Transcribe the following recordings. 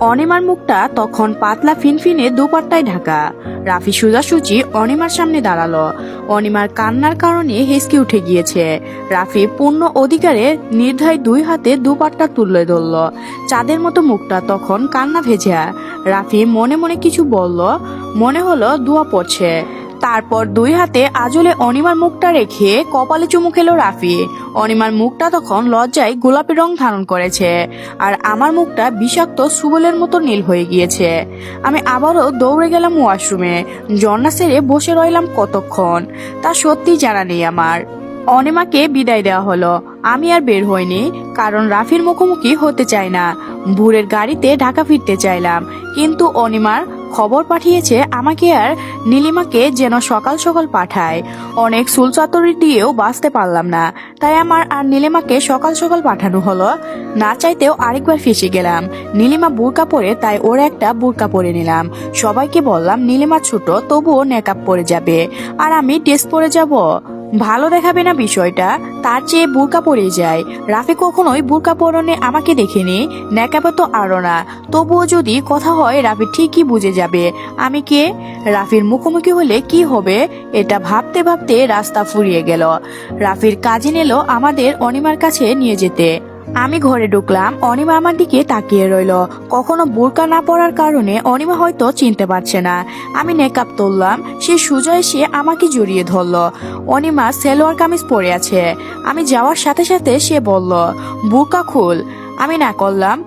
অনিমার মুখটা তখন পাতলা ফিনফিনে দুপাট্টায় ঢাকা। রাফি সোজাসুজি অনিমার সামনে দাঁড়ালো। অনিমার কান্নার কারণে হেসকে উঠে গিয়েছে। রাফি পূর্ণ অধিকারে নির্ধায় দুই হাতে দুপাট্টা তুলে ধরল। চাঁদের মতো মুখটা তখন কান্না ভেজা। রাফি মনে মনে কিছু বলল, মনে হলো দোয়া পড়ছে। তারপর দুই হাতে আজলে অনিমার মুখটা রেখে কপালে চুমু খেলো রাফি। অনিমার মুখটা তখন লজ্জায় গোলাপি রং ধারণ করেছে, আর আমার মুখটা বিষাক্ত সুবলের মতো নীল হয়ে গিয়েছে। আমি আবারও দৌড়ে গেলাম ওয়াশরুমে। ঝর্ণা সেরে বসে রইলাম কতক্ষণ তা সত্যি জানা নেই আমার। অনিমাকে বিদায় দেওয়া হলো। আমি আর বের হইনি, কারণ রাফির মুখোমুখি হতে চাই না। ভোরের গাড়িতে ঢাকা ফিরতে চাইলাম, কিন্তু অনিমার খবর পাঠিয়েছে আমাকে আর নীলিমাকে যেন সকাল সকাল পাঠায়। অনেক সুলচাতুরি দিয়েও বাঁচতে পারলাম না, তাই আমার আর নীলিমাকে সকাল সকাল পাঠানো হলো। না চাইতেও আরেকবার ফেসে গেলাম। নীলিমা বোরকা পরে, তাই ওর একটা বোরকা পরে নিলাম। সবাইকে বললাম নীলিমা ছোট, তবুও নেকআপ পরে যাবে, আর আমি ড্রেস পরে যাব। ভালো দেখাবে না বিষয়টা, তার চেয়ে বোরকা পরে যায়। রাফি কখনোই বোরকা পরনে আমাকে দেখেনি, নেকাবে তো আরো না। তবুও যদি কথা হয় রাফি ঠিকই বুঝে যাবে আমি কে। রাফির মুখোমুখি হলে কি হবে, এটা ভাবতে ভাবতে রাস্তা ফুরিয়ে গেল। রাফির কাজিন এলো আমাদের অনিমার কাছে নিয়ে যেতে। আমি ঘরে ঢুকলাম, অনিমা আমার দিকে তাকিয়ে রইল। কখনো বোরকা না পরার কারণে অনিমা হয়তো চিনতে পারছে না। আমি নেকআপ তুললাম, সে সোজা এসে আমাকে জড়িয়ে ধরলো। অনিমা সালোয়ার কামিজ পরে আছে। আমি যাওয়ার সাথে সাথে সে বলল, বোরকা খুল। আমি না করলাম।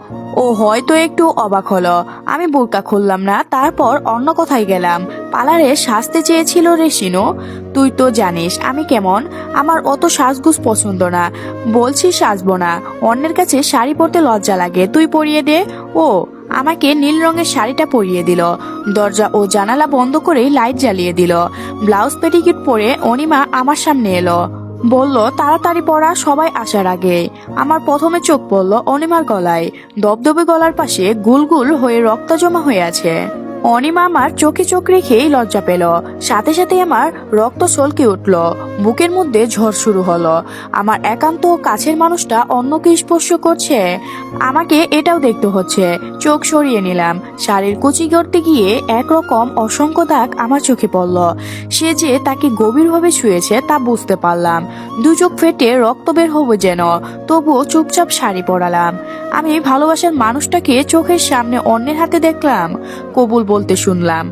ও হয়তো একটু অবাক হলো। আমি বোরকা খুললাম না, তারপর অন্য কথায় গেলাম। পার্লারে সাজতে চেয়েছিল রে শিনু, তুই তো জানিস আমি কেমন। আমার অত সাজগুজ পছন্দ না, বলছি সাজবো না। অন্যের কাছে শাড়ি পরতে লজ্জা লাগে, তুই পরিয়ে দে। ও আমাকে নীল রঙের শাড়িটা পরিয়ে দিল। দরজা ও জানালা বন্ধ করে লাইট জ্বালিয়ে দিল। ব্লাউজ পেটিকোট পরে অনিমা আমার সামনে এলো, বলল তাড়াতাড়ি পড়া, সবাই আসার আগে। আমার প্রথমে চোখ পড়ল অনিমার গলায়। দবদবে গলার পাশে গুলগুল হয়ে রক্ত জমা হয়ে আছে। অনিমা আমার চোখে চোখ রেখেই লজ্জা পেল। সাথে সাথে আমার রক্ত ছলকে উঠল, বুকের মধ্যে ঝড় শুরু হলো। আমার একান্ত কাছের মানুষটা অন্যকে স্পর্শ করছে, আমাকে এটাও দেখতে হচ্ছে। চোখ সরিয়ে নিলাম। শাড়ির কুচি করতে গিয়ে একরকম অসংখ্য দাগ আমার চোখে পড়ল। সে যে তাকে গভীরভাবে ছুঁয়েছে তা বুঝতে পারলাম। দু চোখ ফেটে রক্ত বের হবে যেন, তবুও চুপচাপ শাড়ি পরালাম। আমি ভালোবাসার মানুষটাকে চোখের সামনে অন্যের হাতে দেখলাম, কবুল বলতে শুনলাম,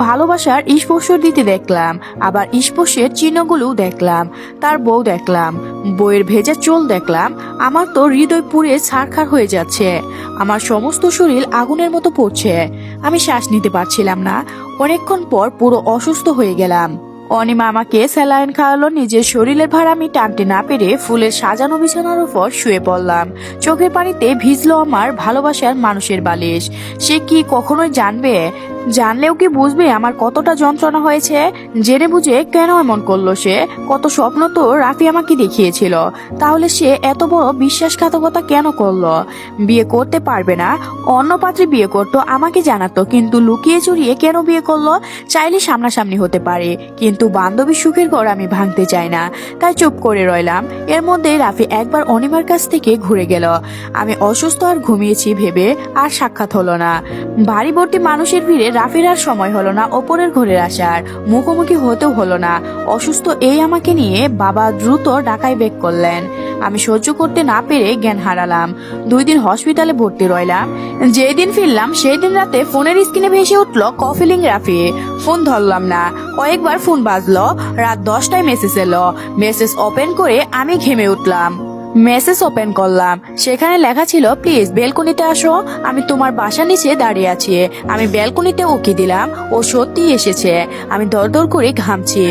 ভালোবাসার স্পর্শ দিতে দেখলাম, আবার স্পর্শের চিহ্নগুলোও দেখলাম। তার বউ দেখলাম, বউয়ের ভেজা চুল দেখলাম। আমার তো হৃদয় পুড়ে ছারখার হয়ে যাচ্ছে। আমার সমস্ত শরীর আগুনের মতো পড়ছে। আমি শ্বাস নিতে পারছিলাম না। অনেকক্ষণ পর পুরো অসুস্থ হয়ে গেলাম। অনিমা আমাকে স্যালাইন খাওয়ালো। নিজের শরীরের ভার আমি টানতে না পেরে ফুলের সাজানো বিছানার উপর শুয়ে পড়লাম। চোখের পানিতে ভিজলো আমার ভালোবাসার মানুষের বালিশ। সে কি কখনোই জানবে? জানলেও কি বুঝবে আমার কতটা যন্ত্রণা হয়েছে? জেনে বুঝে কেন এমন করলো সে? কত স্বপ্ন তো রাফি আমাকে দেখিয়েছিল, তাহলে সে এত বড় বিশ্বাসঘাতকতা কেন করলো? বিয়ে করতে পারবে না, অন্য পাত্রে বিয়ে করতো, আমাকে জানাতো, কিন্তু লুকিয়ে চুরিয়ে কেন বিয়ে করলো? চাইলে সামনাসামনি হতে পারে, কিন্তু বান্ধবীর সুখের ঘর আমি ভাঙতে চাই না, তাই চুপ করে রইলাম। এর মধ্যে রাফি একবার অনিমার কাছ থেকে ঘুরে গেল। আমি অসুস্থ আর ঘুমিয়েছি ভেবে আর সাক্ষাৎ হলো না। বাড়ি ভর্তি মানুষের ভিড়ে রাফির আর সময় হলো না ওপরের ঘরের আসার, মুখোমুখি হতেও হলো না। অসুস্থ এই আমাকে নিয়ে বাবা দ্রুত ঢাকায় ব্যাক করলেন। আমি সহ্য করতে না পেরে জ্ঞান হারালাম। 2 দিন হসপিটালে ভর্তি রইলাম। যেই দিন ফিরলাম সেই দিন রাতে ফোনের স্ক্রিনে ভেসে উঠলো কফিলিং রাফি। ফোন ধরলাম না, কয়েকবার ফোন বাজলো। রাত 10টায় মেসেজ এলো। মেসেজ ওপেন করে আমি ঘেমে উঠলাম। মেসেজ ওপেন করলাম, সেখানে লেখা ছিল, প্লিজ বেলকনিতে আসো, আমি তোমার বাসার নিচে দাঁড়িয়ে আছি। আমি বেলকনিতে উকি দিলাম, ও সত্যি এসেছে। আমি দরদর করে ঘামছি।